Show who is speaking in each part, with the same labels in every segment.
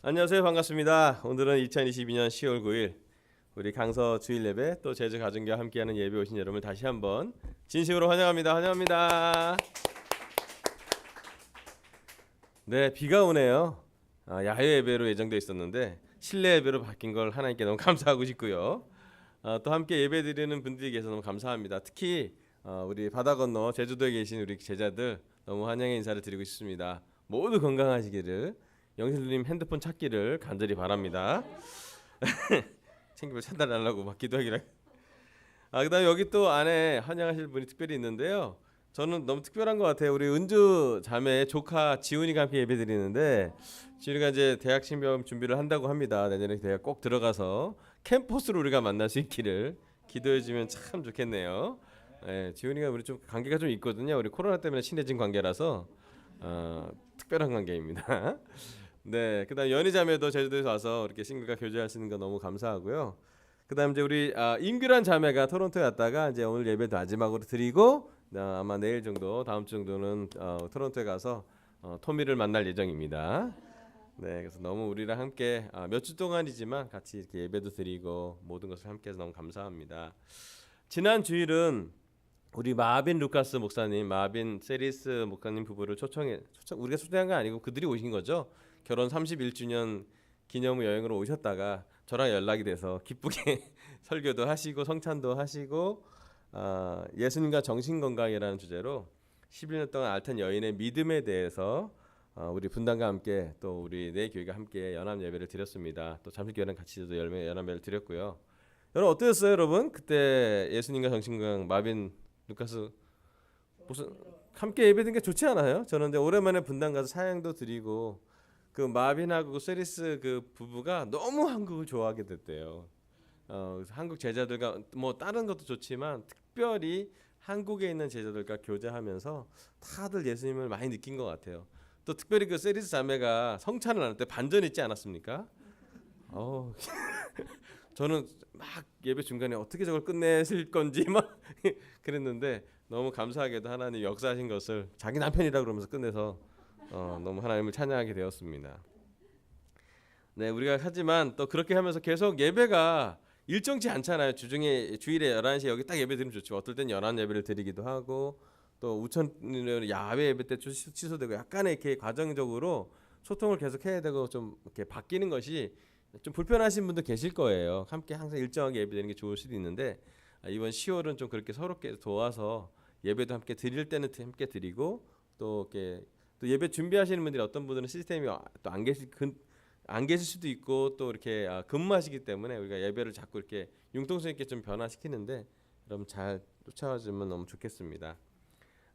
Speaker 1: 안녕하세요. 반갑습니다. 오늘은 2022년 10월 9일 우리 강서 주일 예배 또 제주 가정교와 함께하는 예배 오신 여러분을 다시 한번 진심으로 환영합니다. 환영합니다. 네, 비가 오네요. 야외 예배로 예정되어 있었는데 실내 예배로 바뀐 걸 하나님께 너무 감사하고 싶고요. 또 함께 예배 드리는 분들이 계셔서 너무 감사합니다. 특히 우리 바다 건너 제주도에 계신 우리 제자들 너무 환영의 인사를 드리고 싶습니다. 모두 건강하시기를, 영실님 핸드폰 찾기를 간절히 바랍니다. 챙기면 찾아달라고 막 기도하기를. 그다음에 여기 또 안에 환영하실 분이 특별히 있는데요. 저는 너무 특별한 것 같아요. 우리 은주 자매 조카 지훈이가 함께 예배드리는데, 지훈이가 이제 대학 신병 준비를 한다고 합니다. 내년에 대학 꼭 들어가서 캠퍼스로 우리가 만날 수 있기를 기도해주면 참 좋겠네요. 네, 지훈이가 우리 좀 관계가 좀 있거든요. 우리 코로나 때문에 친해진 관계라서 특별한 관계입니다. 네, 그다음 연희 자매도 제주도에서 와서 이렇게 싱글과 교제할 수 있는 거 너무 감사하고요. 그다음 이제 우리 임규란 자매가 토론토에 왔다가 이제 오늘 예배 마지막으로 드리고 아마 내일 정도, 다음 주 정도는 토론토에 가서 토미를 만날 예정입니다. 네, 그래서 너무 우리랑 함께 몇 주 동안이지만 같이 이렇게 예배도 드리고 모든 것을 함께해서 너무 감사합니다. 지난 주일은 우리 마빈 루카스 목사님, 마빈 세리스 목사님 부부를 우리가 초대한 거 아니고 그들이 오신 거죠. 결혼 31주년 기념 여행으로 오셨다가 저랑 연락이 돼서 기쁘게 설교도 하시고 성찬도 하시고 예수님과 정신건강이라는 주제로 11년 동안 앓던 여인의 믿음에 대해서 우리 분당과 함께 또 우리 네 교회가 함께 연합 예배를 드렸습니다. 또 잠실교회랑 같이도 연합 예배를 드렸고요. 여러분 어떠셨어요, 여러분? 그때 예수님과 정신건강 마빈 루카스 무슨 함께 예배드린 게 좋지 않아요? 저는 근데 오랜만에 분당 가서 사양도 드리고 그 마빈하고 그 세리스 그 부부가 너무 한국을 좋아하게 됐대요. 한국 제자들과 뭐 다른 것도 좋지만 특별히 한국에 있는 제자들과 교제하면서 다들 예수님을 많이 느낀 것 같아요. 또 특별히 그 세리스 자매가 성찬을 나눌 때 반전 있지 않았습니까? 저는 막 예배 중간에 어떻게 저걸 끝내실 건지 막 그랬는데 너무 감사하게도 하나님 역사하신 것을 자기 남편이라 그러면서 끝내서 너무 하나님을 찬양하게 되었습니다. 네, 우리가 하지만 또 그렇게 하면서 계속 예배가 일정치 않잖아요. 주중에 주일에 11시에 여기 딱 예배 드리면 좋죠. 어떨 땐 연합 예배를 드리기도 하고 또 우천 야외 예배 때 취소되고 약간의 이렇게 과정적으로 소통을 계속 해야 되고 좀 이렇게 바뀌는 것이 좀 불편하신 분도 계실 거예요. 함께 항상 일정하게 예배드리는 게 좋을 수도 있는데 이번 10월은 좀 그렇게 서로께 도와서 예배도 함께 드릴 때는 함께 드리고 또 이렇게 또 예배 준비하시는 분들이 어떤 분들은 시스템이 또 안 계실 수도 있고 또 이렇게 근무하시기 때문에 우리가 예배를 자꾸 이렇게 융통성 있게 좀 변화시키는데 여러분 잘 쫓아와주면 너무 좋겠습니다.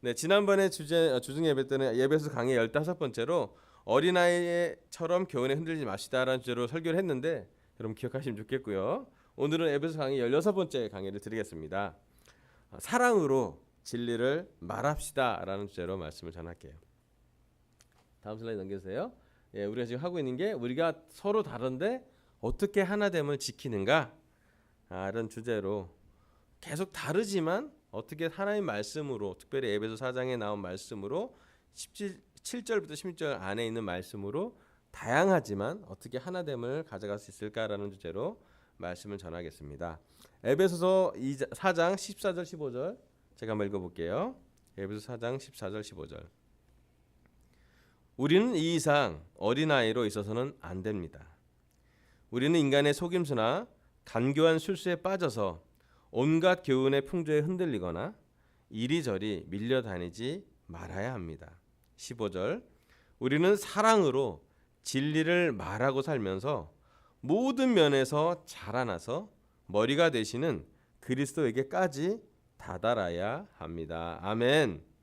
Speaker 1: 네, 지난번에 주중 예배 때는 예배소 강의 15번째로 어린아이처럼 교훈에 흔들리지 마시다라는 주제로 설교를 했는데 여러분 기억하시면 좋겠고요. 오늘은 에베소 강의 16번째 강의를 드리겠습니다. 사랑으로 진리를 말합시다라는 주제로 말씀을 전할게요. 다음 슬라이드 넘겨주세요. 예, 우리가 지금 하고 있는 게 우리가 서로 다른데 어떻게 하나됨을 지키는가 이런 주제로 계속 다르지만 어떻게 하나님 말씀으로 특별히 에베소 4장에 나온 말씀으로 7절부터 16절 안에 있는 말씀으로 다양하지만 어떻게 하나됨을 가져갈 수 있을까라는 주제로 말씀을 전하겠습니다. 에베소서 4장 14절 15절 제가 한번 읽어볼게요. 에베소 4장 14절 15절 우리는 이 이상 어린아이로 있어서는 안 됩니다. 우리는 인간의 속임수나 간교한 술수에 빠져서 온갖 교훈의 풍조에 흔들리거나 이리저리 밀려다니지 말아야 합니다. 15절 우리는 사랑으로 진리를 말하고 살면서 모든 면에서 자라나서 머리가 되시는 그리스도에게까지 다다라야 합니다. 아멘.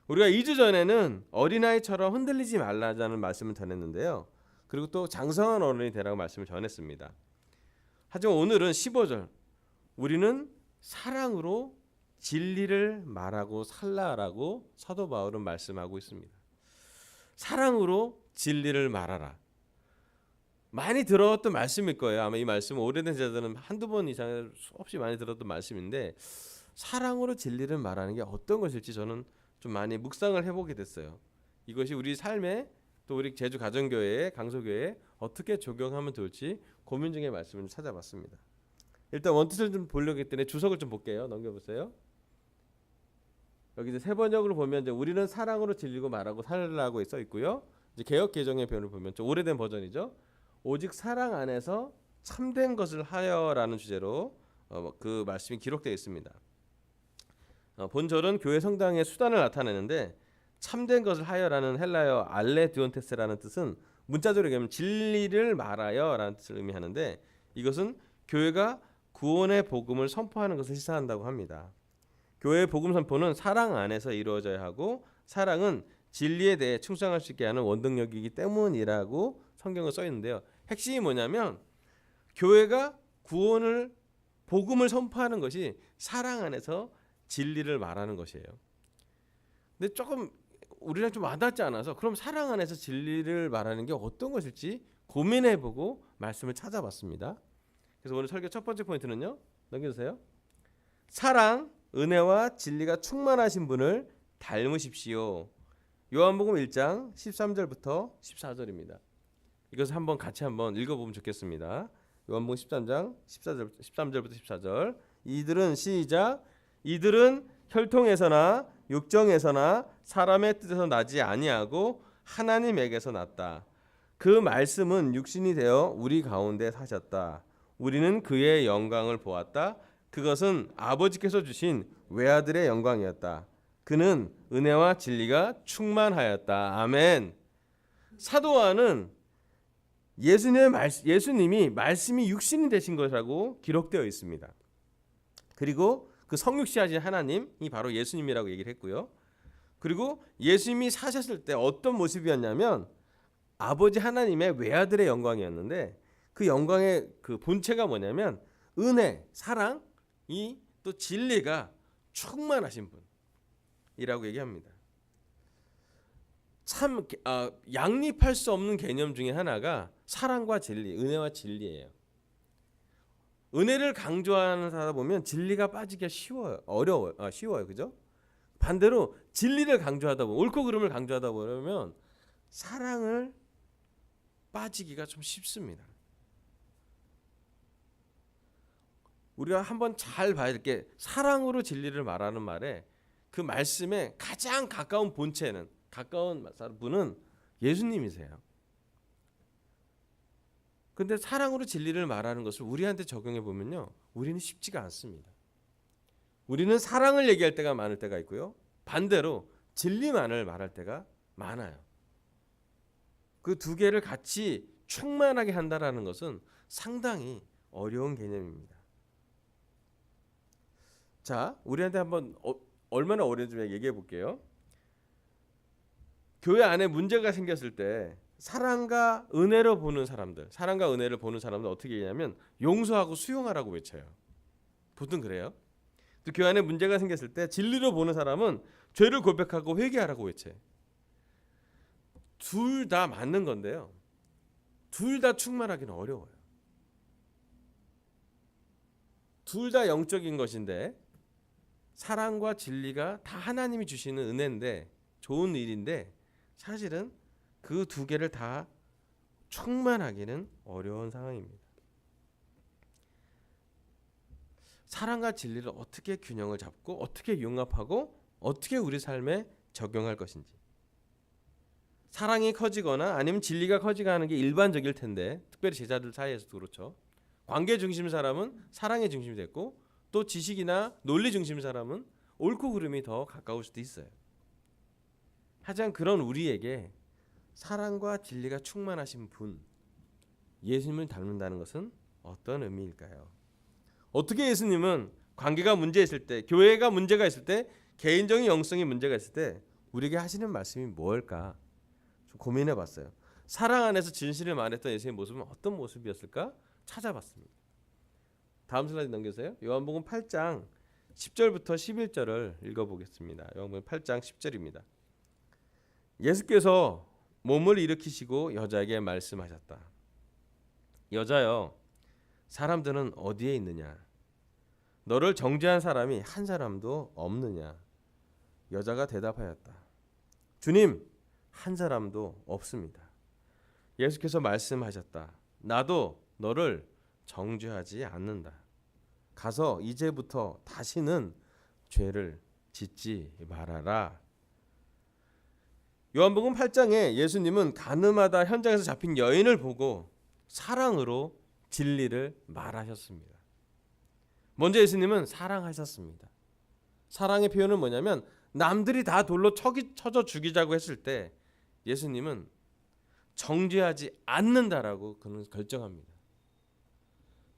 Speaker 1: 우리가 2주 전에는 어린아이처럼 흔들리지 말라는 말씀을 전했는데요. 그리고 또 장성한 어른이 되라고 말씀을 전했습니다. 하지만 오늘은 15절 우리는 사랑으로 진리를 말하고 살라라고 사도 바울은 말씀하고 있습니다. 사랑으로 진리를 말하라. 많이 들었던 말씀일 거예요. 아마 이 말씀은 오래된 제자들은 한두 번 이상 수없이 많이 들었던 말씀인데 사랑으로 진리를 말하는 게 어떤 것일지 저는 좀 많이 묵상을 해보게 됐어요. 이것이 우리 삶에 또 우리 제주 가정교회, 강소교회 어떻게 적용하면 좋을지 고민 중에 말씀을 좀 찾아봤습니다. 일단 원뜻을 좀 보려고 했더니 주석을 좀 볼게요. 넘겨보세요. 여기 이제 세 번역으로 보면 이제 우리는 사랑으로 질리고 말하고 살라고 써 있고요. 이제 개역 개정의 표현을 보면 좀 오래된 버전이죠. 오직 사랑 안에서 참된 것을 하여라는 주제로 그 말씀이 기록되어 있습니다. 본절은 교회 성당의 수단을 나타내는데 참된 것을 하여라는 헬라어 알레디온테스라는 뜻은 문자적으로 얘기하면 진리를 말하여라는 뜻을 의미하는데 이것은 교회가 구원의 복음을 선포하는 것을 시사한다고 합니다. 교회의 복음 선포는 사랑 안에서 이루어져야 하고 사랑은 진리에 대해 충성할 수 있게 하는 원동력이기 때문이라고 성경에 써 있는데요. 핵심이 뭐냐면 교회가 구원을 복음을 선포하는 것이 사랑 안에서 진리를 말하는 것이에요. 근데 조금 우리랑 좀 와닿지 않아서 그럼 사랑 안에서 진리를 말하는 게 어떤 것일지 고민해보고 말씀을 찾아봤습니다. 그래서 오늘 설교 첫 번째 포인트는요. 넘겨주세요. 사랑, 은혜와 진리가 충만하신 분을 닮으십시오. 요한복음 1장 13절부터 14절입니다. 이것을 한번 같이 한번 읽어보면 좋겠습니다. 요한복음 13장 13절부터 14절. 이들은 시작. 이들은 혈통에서나 육정에서나 사람의 뜻에서 나지 아니하고 하나님에게서 났다. 그 말씀은 육신이 되어 우리 가운데 사셨다. 우리는 그의 영광을 보았다. 그것은 아버지께서 주신 외아들의 영광이었다. 그는 은혜와 진리가 충만하였다. 아멘. 사도 요한은 예수님이 말씀이 육신이 되신 것이라고 기록되어 있습니다. 그리고 그 성육시하신 하나님이 바로 예수님이라고 얘기를 했고요. 그리고 예수님이 사셨을 때 어떤 모습이었냐면 아버지 하나님의 외아들의 영광이었는데 그 영광의 그 본체가 뭐냐면 은혜, 사랑이 또 진리가 충만하신 분이라고 얘기합니다. 참 양립할 수 없는 개념 중에 하나가 사랑과 진리, 은혜와 진리예요. 은혜를 강조하는 사람 보면 진리가 빠지기가 쉬워요, 그죠? 반대로 진리를 강조하다 보면 옳고 그름을 강조하다 보면 사랑을 빠지기가 좀 쉽습니다. 우리가 한번 잘 봐야 될 게 사랑으로 진리를 말하는 말에 그 말씀에 가장 가까운 본체는 가까운 분은 예수님이세요. 근데 사랑으로 진리를 말하는 것을 우리한테 적용해 보면요. 우리는 쉽지가 않습니다. 우리는 사랑을 얘기할 때가 많을 때가 있고요. 반대로 진리만을 말할 때가 많아요. 그 두 개를 같이 충만하게 한다라는 것은 상당히 어려운 개념입니다. 자, 우리한테 한번 얼마나 어려운지 얘기해 볼게요. 교회 안에 문제가 생겼을 때 사랑과 은혜를 보는 사람들 어떻게 얘기하냐면 용서하고 수용하라고 외쳐요. 보통 그래요. 또 교회 안에 문제가 생겼을 때 진리로 보는 사람은 죄를 고백하고 회개하라고 외쳐요. 둘 다 맞는 건데요. 둘 다 충만하기는 어려워요. 둘 다 영적인 것인데 사랑과 진리가 다 하나님이 주시는 은혜인데 좋은 일인데 사실은 그 두 개를 다 충만하기는 어려운 상황입니다. 사랑과 진리를 어떻게 균형을 잡고 어떻게 융합하고 어떻게 우리 삶에 적용할 것인지. 사랑이 커지거나 아니면 진리가 커지가는 게 일반적일 텐데 특별히 제자들 사이에서도 그렇죠. 관계 중심 사람은 사랑의 중심이 됐고 또 지식이나 논리 중심 사람은 옳고 그름이 더 가까울 수도 있어요. 하지만 그런 우리에게 사랑과 진리가 충만하신 분 예수님을 닮는다는 것은 어떤 의미일까요? 어떻게 예수님은 관계가 문제 있을 때, 교회가 문제가 있을 때, 개인적인 영성이 문제가 있을 때 우리에게 하시는 말씀이 뭘까? 좀 고민해봤어요. 사랑 안에서 진실을 말했던 예수님의 모습은 어떤 모습이었을까? 찾아봤습니다. 다음 슬라이드 넘겨주세요. 요한복음 8장 10절부터 11절을 읽어보겠습니다. 요한복음 8장 10절입니다. 예수께서 몸을 일으키시고 여자에게 말씀하셨다. 여자여, 사람들은 어디에 있느냐? 너를 정죄한 사람이 한 사람도 없느냐? 여자가 대답하였다. 주님, 한 사람도 없습니다. 예수께서 말씀하셨다. 나도 너를 정죄하지 않는다. 가서 이제부터 다시는 죄를 짓지 말아라. 요한복음 8장에 예수님은 가늠하다 현장에서 잡힌 여인을 보고 사랑으로 진리를 말하셨습니다. 먼저 예수님은 사랑하셨습니다. 사랑의 표현은 뭐냐면 남들이 다 돌로 쳐져 죽이자고 했을 때 예수님은 정죄하지 않는다라고 그는 결정합니다.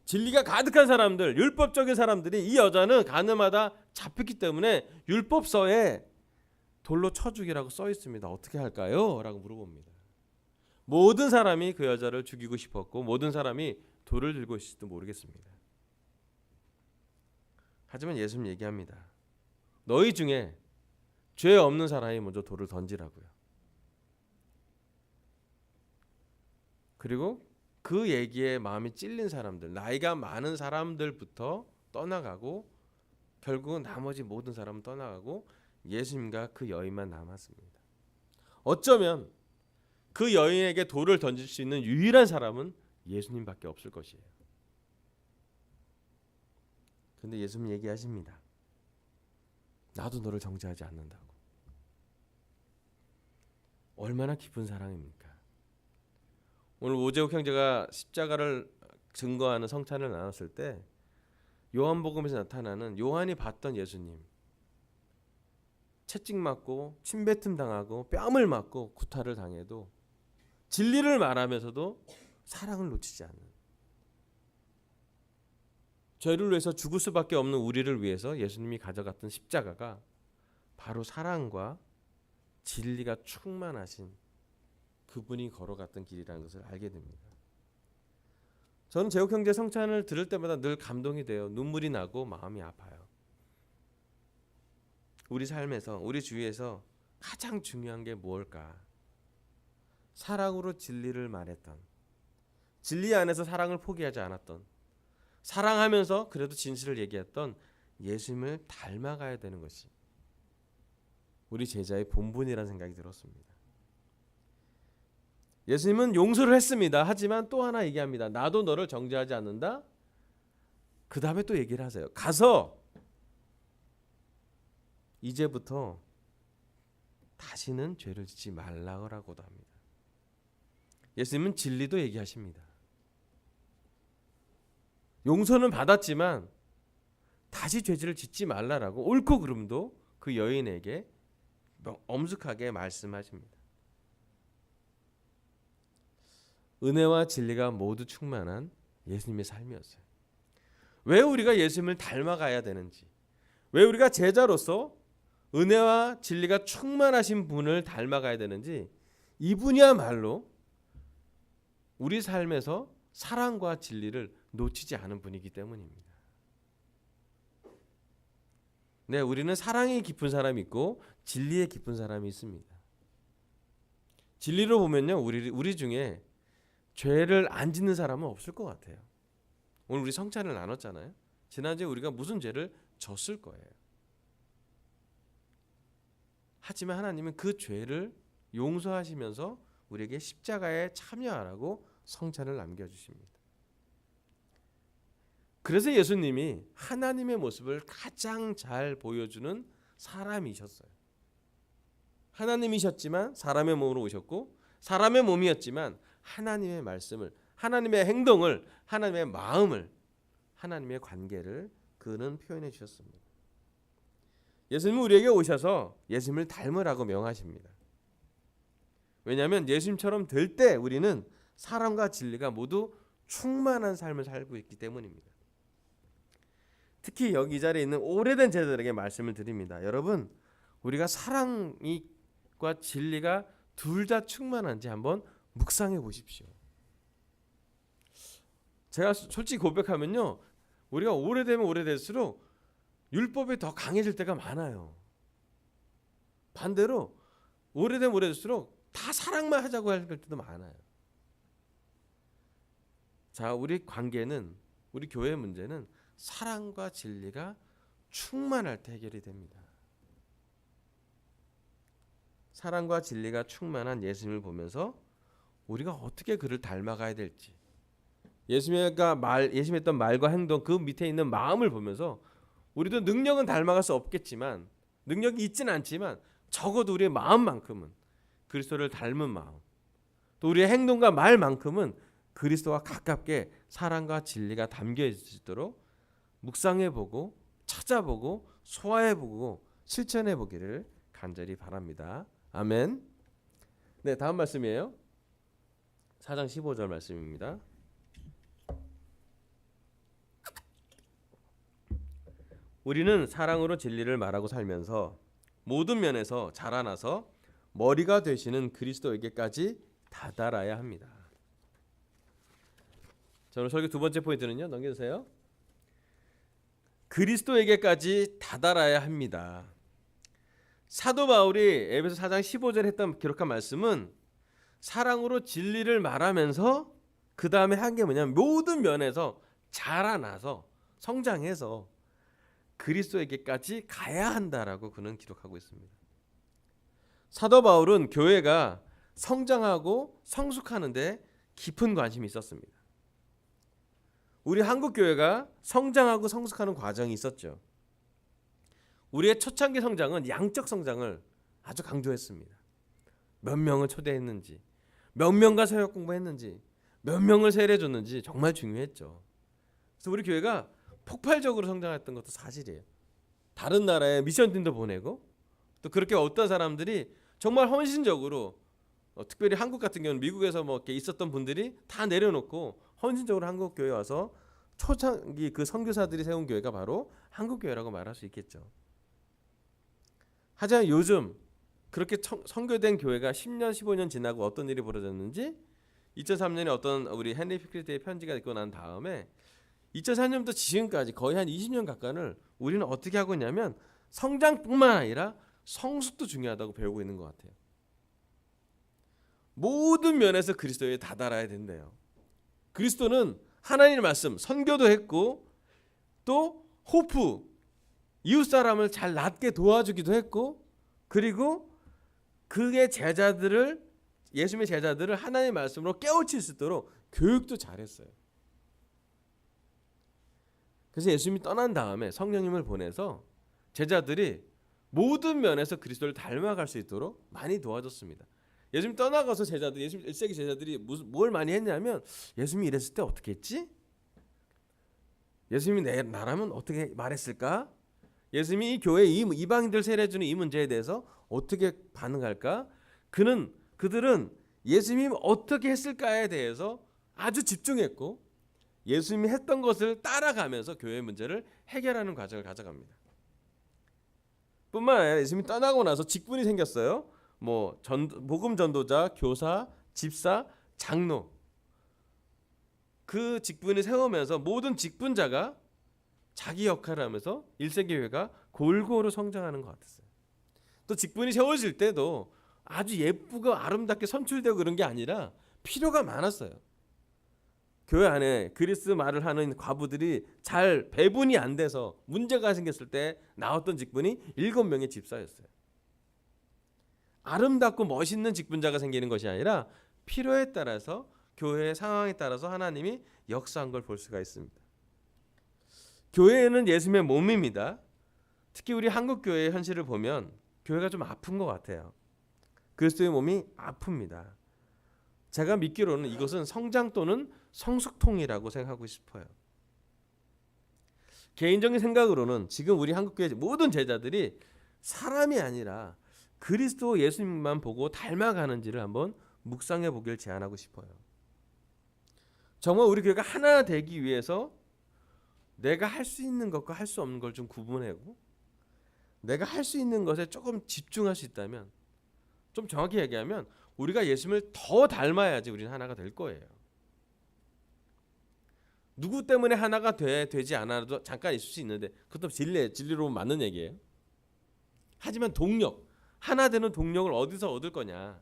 Speaker 1: 진리가 가득한 사람들, 율법적인 사람들이 이 여자는 가늠하다 잡혔기 때문에 율법서에 돌로 쳐 죽이라고 써 있습니다. 어떻게 할까요? 라고 물어봅니다. 모든 사람이 그 여자를 죽이고 싶었고 모든 사람이 돌을 들고 있을지도 모르겠습니다. 하지만 예수님 얘기합니다. 너희 중에 죄 없는 사람이 먼저 돌을 던지라고요. 그리고 그 얘기에 마음이 찔린 사람들, 나이가 많은 사람들부터 떠나가고 결국은 나머지 모든 사람은 떠나가고 예수님과 그 여인만 남았습니다. 어쩌면 그 여인에게 돌을 던질 수 있는 유일한 사람은 예수님밖에 없을 것이에요. 그런데 예수님 얘기하십니다. 나도 너를 정죄하지 않는다고. 얼마나 깊은 사랑입니까? 오늘 오재욱 형제가 십자가를 증거하는 성찬을 나눴을 때 요한복음에서 나타나는 요한이 봤던 예수님, 채찍 맞고 침뱉음 당하고 뺨을 맞고 구타를 당해도 진리를 말하면서도 사랑을 놓치지 않는, 죄를 위해서 죽을 수밖에 없는 우리를 위해서 예수님이 가져갔던 십자가가 바로 사랑과 진리가 충만하신 그분이 걸어갔던 길이라는 것을 알게 됩니다. 저는 재욱 형제 성찬을 들을 때마다 늘 감동이 돼요. 눈물이 나고 마음이 아파요. 우리 삶에서, 우리 주위에서 가장 중요한 게 무엇일까? 사랑으로 진리를 말했던, 진리 안에서 사랑을 포기하지 않았던, 사랑하면서 그래도 진실을 얘기했던 예수님을 닮아가야 되는 것이 우리 제자의 본분이라는 생각이 들었습니다. 예수님은 용서를 했습니다. 하지만 또 하나 얘기합니다. 나도 너를 정죄하지 않는다. 그 다음에 또 얘기를 하세요. 가서 이제부터 다시는 죄를 짓지 말라고도 합니다. 예수님은 진리도 얘기하십니다. 용서는 받았지만 다시 죄를 짓지 말라라고 옳고 그름도 그 여인에게 엄숙하게 말씀하십니다. 은혜와 진리가 모두 충만한 예수님의 삶이었어요. 왜 우리가 예수님을 닮아가야 되는지, 왜 우리가 제자로서 은혜와 진리가 충만하신 분을 닮아가야 되는지, 이분이야말로 우리 삶에서 사랑과 진리를 놓치지 않은 분이기 때문입니다. 네, 우리는 사랑이 깊은 사람이 있고 진리에 깊은 사람이 있습니다. 진리로 보면요, 우리 중에 죄를 안 짓는 사람은 없을 것 같아요. 오늘 우리 성찬을 나눴잖아요. 지난주에 우리가 무슨 죄를 졌을 거예요. 하지만 하나님은 그 죄를 용서하시면서 우리에게 십자가에 참여하라고 성찬을 남겨주십니다. 그래서 예수님이 하나님의 모습을 가장 잘 보여주는 사람이셨어요. 하나님이셨지만 사람의 몸으로 오셨고, 사람의 몸이었지만 하나님의 말씀을, 하나님의 행동을, 하나님의 마음을, 하나님의 관계를 그는 표현해 주셨습니다. 예수님은 우리에게 오셔서 예수님을 닮으라고 명하십니다. 왜냐하면 예수님처럼 될 때 우리는 사랑과 진리가 모두 충만한 삶을 살고 있기 때문입니다. 특히 여기 이 자리에 있는 오래된 제자들에게 말씀을 드립니다. 여러분, 우리가 사랑과 진리가 둘 다 충만한지 한번 묵상해 보십시오. 제가 솔직히 고백하면요, 우리가 오래되면 오래될수록 율법이 더 강해질 때가 많아요. 반대로 오래되면 오래될수록 다 사랑만 하자고 할 때도 많아요. 자, 우리 관계는, 우리 교회의 문제는 사랑과 진리가 충만할 때 해결이 됩니다. 사랑과 진리가 충만한 예수님을 보면서 우리가 어떻게 그를 닮아가야 될지, 예수님이 했던 말과 행동, 그 밑에 있는 마음을 보면서 우리도 능력은 닮아갈 수 없겠지만, 능력이 있지는 않지만 적어도 우리의 마음만큼은 그리스도를 닮은 마음, 또 우리의 행동과 말만큼은 그리스도와 가깝게 사랑과 진리가 담겨 있도록 묵상해보고 찾아보고 소화해보고 실천해보기를 간절히 바랍니다. 아멘. 네, 다음 말씀이에요. 4장 15절 말씀입니다. 우리는 사랑으로 진리를 말하고 살면서 모든 면에서 자라나서 머리가 되시는 그리스도에게까지 다다라야 합니다. 자, 오늘 설교 두 번째 포인트는요. 넘겨주세요. 그리스도에게까지 다다라야 합니다. 사도 바울이 에베소 4장 15절 기록한 말씀은 사랑으로 진리를 말하면서 그 다음에 한 게 뭐냐면 모든 면에서 자라나서 성장해서 그리스도에게까지 가야 한다라고 그는 기록하고 있습니다. 사도 바울은 교회가 성장하고 성숙하는데 깊은 관심이 있었습니다. 우리 한국 교회가 성장하고 성숙하는 과정이 있었죠. 우리의 초창기 성장은 양적 성장을 아주 강조했습니다. 몇 명을 초대했는지, 몇 명과 새벽 공부했는지, 몇 명을 세례줬는지 정말 중요했죠. 그래서 우리 교회가 폭발적으로 성장했던 것도 사실이에요. 다른 나라에 미션팀도 보내고, 또 그렇게 어떤 사람들이 정말 헌신적으로, 특별히 한국 같은 경우는 미국에서 뭐 이렇게 있었던 분들이 다 내려놓고 헌신적으로 한국 교회에 와서 초창기 그 선교사들이 세운 교회가 바로 한국 교회라고 말할 수 있겠죠. 하지만 요즘 그렇게 선교된 교회가 10년, 15년 지나고 어떤 일이 벌어졌는지, 2003년에 어떤 우리 헨리 피크리트의 편지가 있고 난 다음에 2004년부터 지금까지 거의 한 20년 가까이를 우리는 어떻게 하고 있냐면 성장뿐만 아니라 성숙도 중요하다고 배우고 있는 것 같아요. 모든 면에서 그리스도에 다다라야 된대요. 그리스도는 하나님의 말씀, 선교도 했고, 또 호프, 이웃 사람을 잘 낫게 도와주기도 했고, 그리고 그의 제자들을, 예수님의 제자들을 하나님의 말씀으로 깨우칠 수 있도록 교육도 잘했어요. 그래서 예수님이 떠난 다음에 성령님을 보내서 제자들이 모든 면에서 그리스도를 닮아갈 수 있도록 많이 도와줬습니다. 예수님 떠나가서 제자들, 예수님 1세기 제자들이 뭘 많이 했냐면, 예수님이 이랬을 때 어떻게 했지? 예수님이 나라면 어떻게 말했을까? 예수님이 이 교회 이방인들 세례주는 이 문제에 대해서 어떻게 반응할까? 그들은 예수님이 어떻게 했을까에 대해서 아주 집중했고, 예수님이 했던 것을 따라가면서 교회 문제를 해결하는 과정을 가져갑니다. 뿐만 아니라 예수님이 떠나고 나서 직분이 생겼어요. 복음 전도자, 교사, 집사, 장로. 그 직분을 세우면서 모든 직분자가 자기 역할을 하면서 1세기 교회가 골고루 성장하는 것 같았어요. 또 직분이 세워질 때도 아주 예쁘고 아름답게 선출되고 그런 게 아니라 필요가 많았어요. 교회 안에 그리스 말을 하는 과부들이 잘 배분이 안 돼서 문제가 생겼을 때 나왔던 직분이 7명의 집사였어요. 아름답고 멋있는 직분자가 생기는 것이 아니라 필요에 따라서, 교회의 상황에 따라서 하나님이 역사한 걸 볼 수가 있습니다. 교회는 예수님의 몸입니다. 특히 우리 한국 교회의 현실을 보면 교회가 좀 아픈 것 같아요. 그리스도의 몸이 아픕니다. 제가 믿기로는 이것은 성장 또는 성숙통이라고 생각하고 싶어요. 개인적인 생각으로는 지금 우리 한국교회 모든 제자들이 사람이 아니라 그리스도 예수님만 보고 닮아가는지를 한번 묵상해 보길 제안하고 싶어요. 정말 우리 교회가 하나 되기 위해서 내가 할 수 있는 것과 할 수 없는 걸 좀 구분하고, 내가 할 수 있는 것에 조금 집중할 수 있다면, 좀 정확히 얘기하면 우리가 예수님을 더 닮아야지 우리는 하나가 될 거예요. 누구 때문에 하나가 되지 않아도 잠깐 있을 수 있는데, 그것도 진리로 맞는 얘기예요. 하지만 하나 되는 동력을 어디서 얻을 거냐,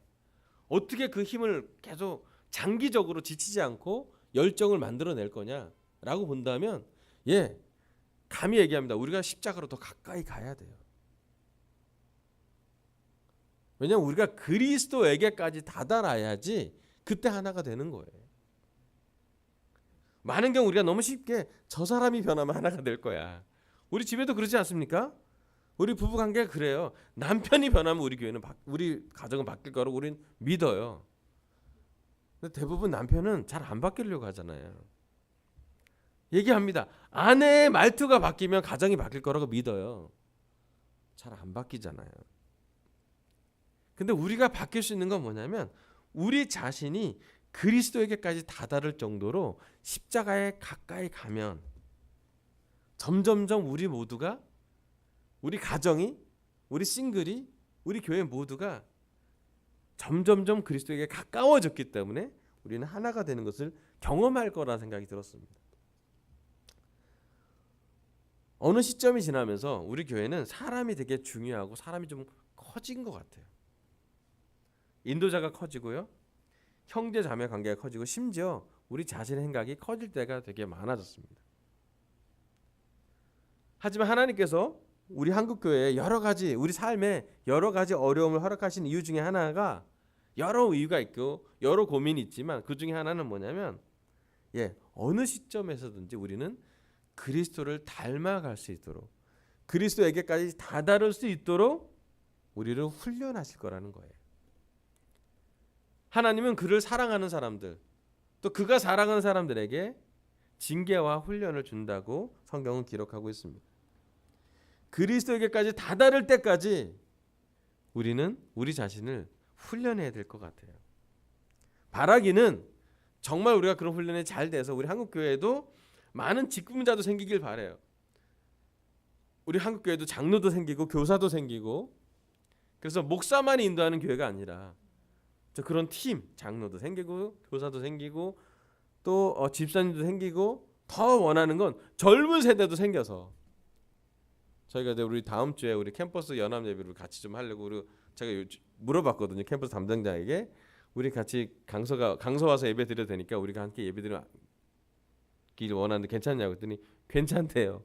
Speaker 1: 어떻게 그 힘을 계속 장기적으로 지치지 않고 열정을 만들어낼 거냐라고 본다면, 감히 얘기합니다. 우리가 십자가로 더 가까이 가야 돼요. 왜냐하면 우리가 그리스도에게까지 다다라야지 그때 하나가 되는 거예요. 많은 경우 우리가 너무 쉽게 저 사람이 변하면 하나가 될 거야. 우리 집에도 그러지 않습니까? 우리 부부 관계가 그래요. 남편이 변하면 우리 가정은 바뀔 거라고 우리는 믿어요. 근데 대부분 남편은 잘 안 바뀌려고 하잖아요. 얘기합니다. 아내의 말투가 바뀌면 가정이 바뀔 거라고 믿어요. 잘 안 바뀌잖아요. 근데 우리가 바뀔 수 있는 건 뭐냐면 우리 자신이 그리스도에게까지 다다를 정도로 십자가에 가까이 가면 점점점 우리 모두가, 우리 가정이, 우리 싱글이, 우리 교회 모두가 점점점 그리스도에게 가까워졌기 때문에 우리는 하나가 되는 것을 경험할 거라는 생각이 들었습니다. 어느 시점이 지나면서 우리 교회는 사람이 되게 중요하고 사람이 좀 커진 것 같아요. 인도자가 커지고요, 형제 자매 관계가 커지고 심지어 우리 자신의 생각이 커질 때가 되게 많아졌습니다. 하지만 하나님께서 우리 한국교회에 여러 가지, 우리 삶에 여러 가지 어려움을 허락하신 이유 중에 하나가, 여러 이유가 있고 여러 고민이 있지만 그 중에 하나는 뭐냐면 어느 시점에서든지 우리는 그리스도를 닮아갈 수 있도록, 그리스도에게까지 다다를 수 있도록 우리를 훈련하실 거라는 거예요. 하나님은 그를 사랑하는 사람들, 또 그가 사랑하는 사람들에게 징계와 훈련을 준다고 성경은 기록하고 있습니다. 그리스도에게까지 다다를 때까지 우리는 우리 자신을 훈련해야 될 것 같아요. 바라기는 정말 우리가 그런 훈련이 잘 돼서 우리 한국교회에도 많은 직분자도 생기길 바라요. 우리 한국교회도 장로도 생기고 교사도 생기고, 그래서 목사만이 인도하는 교회가 아니라 그런 팀, 장로도 생기고 교사도 생기고 또 집사님도 생기고, 더 원하는 건 젊은 세대도 생겨서 저희가 이제 우리 다음 주에 우리 캠퍼스 연합 예배를 같이 좀 하려고 제가 물어봤거든요. 캠퍼스 담당자에게 우리 같이 강서 와서 예배 드려도 되니까 우리가 함께 예배 드리길 원하는데 괜찮냐고 했더니 괜찮대요.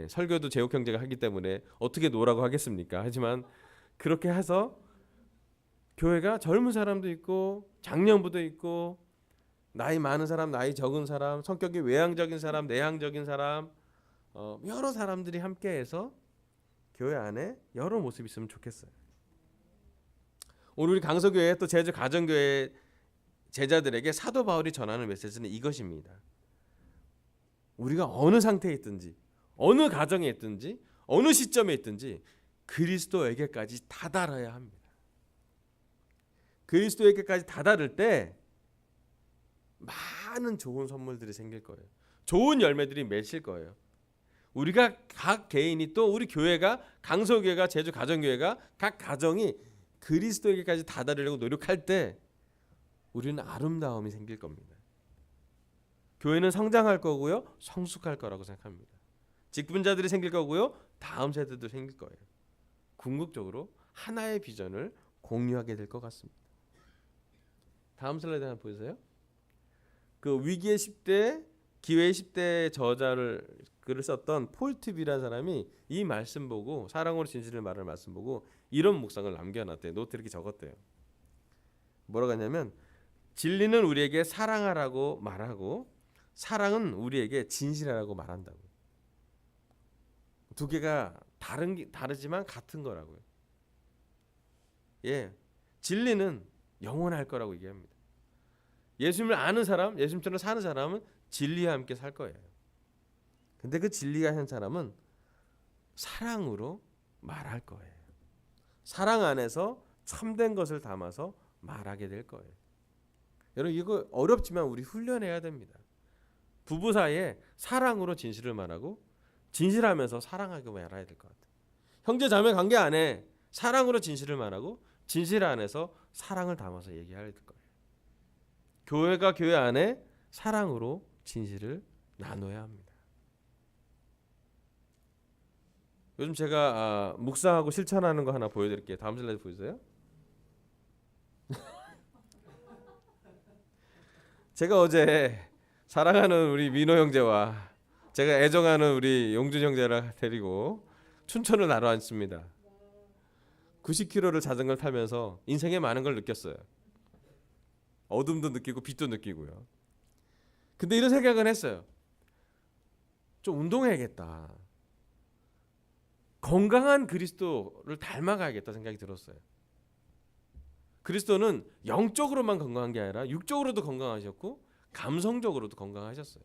Speaker 1: 설교도 제옥 형제가 하기 때문에 어떻게 노라고 하겠습니까? 하지만 그렇게 해서 교회가 젊은 사람도 있고 장년부도 있고 나이 많은 사람, 나이 적은 사람, 성격이 외향적인 사람, 내향적인 사람, 여러 사람들이 함께해서 교회 안에 여러 모습이 있으면 좋겠어요. 오늘 우리 강서교회 또 제주 가정교회 제자들에게 사도 바울이 전하는 메시지는 이것입니다. 우리가 어느 상태에 있든지, 어느 가정에 있든지, 어느 시점에 있든지 그리스도에게까지 다다라야 합니다. 그리스도에게까지 다다를 때 많은 좋은 선물들이 생길 거예요. 좋은 열매들이 맺힐 거예요. 우리가 각 개인이, 또 우리 교회가, 강서교회가, 제주 가정교회가, 각 가정이 그리스도에게까지 다다르려고 노력할 때 우리는 아름다움이 생길 겁니다. 교회는 성장할 거고요, 성숙할 거라고 생각합니다. 직분자들이 생길 거고요, 다음 세대도 생길 거예요. 궁극적으로 하나의 비전을 공유하게 될 것 같습니다. 다음 슬라이드 하나 보세요. 그 위기의 10대, 기회의 10대 저자를 글을 썼던 폴트비라는 사람이 이 말씀 보고, 사랑으로 진실을 말하는 말씀 보고 이런 묵상을 남겨놨대요. 노트 이렇게 적었대요. 뭐라고 하냐면, 진리는 우리에게 사랑하라고 말하고 사랑은 우리에게 진실하라고 말한다고. 두 개가 다르지만 같은 거라고요. 진리는 영원할 거라고 얘기합니다. 예수님을 아는 사람, 예수님처럼 사는 사람은 진리와 함께 살 거예요. 근데 그 진리가 한 사람은 사랑으로 말할 거예요. 사랑 안에서 참된 것을 담아서 말하게 될 거예요. 여러분, 이거 어렵지만 우리 훈련해야 됩니다. 부부 사이에 사랑으로 진실을 말하고 진실하면서 사랑하게 말해야 될 것 같아요. 형제 자매 관계 안에 사랑으로 진실을 말하고 진실 안에서 사랑을 담아서 얘기해야 될 거예요. 교회가 교회 안에 사랑으로 진실을 나눠야 합니다. 요즘 제가 묵상하고 실천하는 거 하나 보여드릴게요. 다음 슬라이드 보여주세요. 제가 어제 사랑하는 우리 민호 형제와 제가 애정하는 우리 용준 형제를 데리고 춘천을 나러 왔습니다. 90km를 자전거를 타면서 인생에 많은 걸 느꼈어요. 어둠도 느끼고 빛도 느끼고요. 근데 이런 생각은 했어요. 좀 운동해야겠다. 건강한 그리스도를 닮아가야겠다 생각이 들었어요. 그리스도는 영적으로만 건강한 게 아니라 육적으로도 건강하셨고 감성적으로도 건강하셨어요.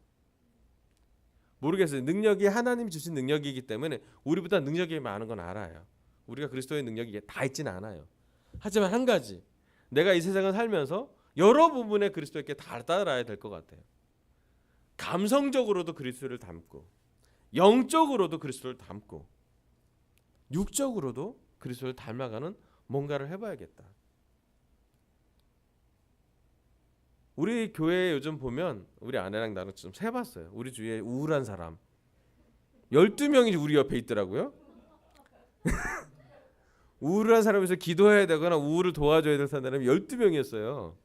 Speaker 1: 모르겠어요. 능력이 하나님이 주신 능력이기 때문에 우리보다 능력이 많은 건 알아요. 우리가 그리스도의 능력이 다 있지는 않아요. 하지만 한 가지, 내가 이 세상을 살면서 여러 부분에 그리스도께 다 따라야 될 것 같아요. 감성적으로도 그리스도를 닮고, 영적으로도 그리스도를 닮고, 육적으로도 그리스도를 닮아가는 뭔가를 해봐야겠다. 우리 교회에 요즘 보면 우리 아내랑 나랑 좀 세봤어요. 우리 주위에 우울한 사람 12명이 우리 옆에 있더라고요. 우울한 사람에서 기도해야 되거나 우울을 도와줘야 될 사람이 12명이었어요.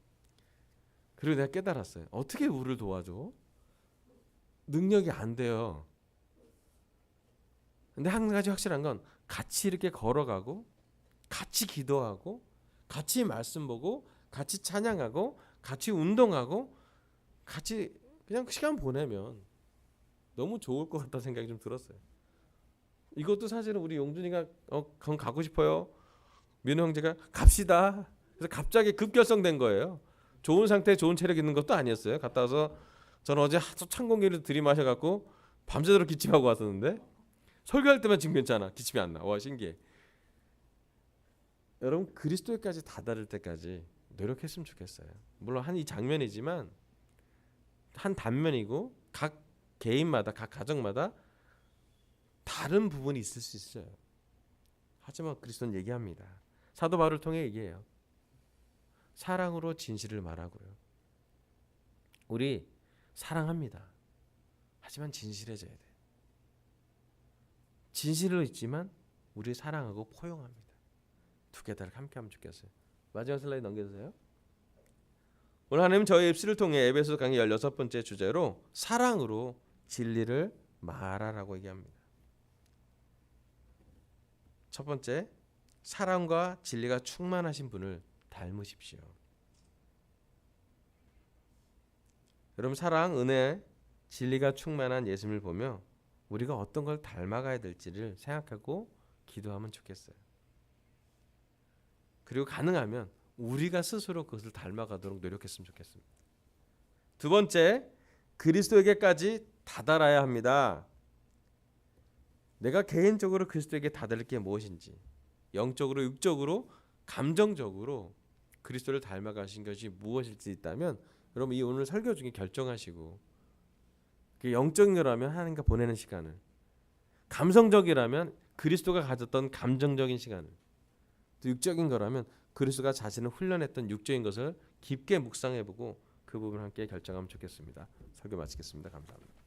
Speaker 1: 그리고 내가 깨달았어요. 어떻게 우울을 도와줘? 능력이 안 돼요. 근데 한 가지 확실한 건 같이 이렇게 걸어가고 같이 기도하고 같이 말씀 보고 같이 찬양하고 같이 운동하고 같이 그냥 시간 보내면 너무 좋을 것 같다는 생각이 좀 들었어요. 이것도 사실은 우리 용준이가 그건 가고 싶어요. 민호 형제가 갑시다. 그래서 갑자기 급결성된 거예요. 좋은 상태에 좋은 체력 있는 것도 아니었어요. 갔다 와서 저는 어제 하도 찬 공기를 들이마셔갖고 밤새도록 기침하고 왔었는데 설교할 때만 지금 괜찮아. 기침이 안 나. 와 신기해. 여러분 그리스도에까지 다다를 때까지 노력했으면 좋겠어요. 물론 한 이 장면이지만 한 단면이고 각 개인마다 각 가정마다 다른 부분이 있을 수 있어요. 하지만 그리스도는 얘기합니다. 사도 바울을 통해 얘기해요. 사랑으로 진실을 말하고요. 우리 사랑합니다. 하지만 진실해져야 돼. 진실로 있지만 우리 사랑하고 포용합니다. 두 개 다 함께 하면 좋겠어요. 마지막 슬라이드 넘겨주세요. 오늘 하나님은 저희 입술을 통해 에베소 강의 16번째 주제로 사랑으로 진리를 말하라고 얘기합니다. 첫 번째, 사랑과 진리가 충만하신 분을 닮으십시오. 여러분 사랑, 은혜, 진리가 충만한 예수님을 보며 우리가 어떤 걸 닮아가야 될지를 생각하고 기도하면 좋겠어요. 그리고 가능하면 우리가 스스로 그것을 닮아가도록 노력했으면 좋겠습니다. 두 번째, 그리스도에게까지 다다라야 합니다. 내가 개인적으로 그리스도에게 다다를 게 무엇인지, 영적으로, 육적으로, 감정적으로 그리스도를 닮아가신 것이 무엇일지 있다면 여러분 이 오늘 설교 중에 결정하시고, 영적인 거라면 하나님과 보내는 시간을, 감성적이라면 그리스도가 가졌던 감정적인 시간을, 또 육적인 거라면 그리스도가 자신을 훈련했던 육적인 것을 깊게 묵상해보고 그 부분을 함께 결정하면 좋겠습니다. 설교 마치겠습니다. 감사합니다.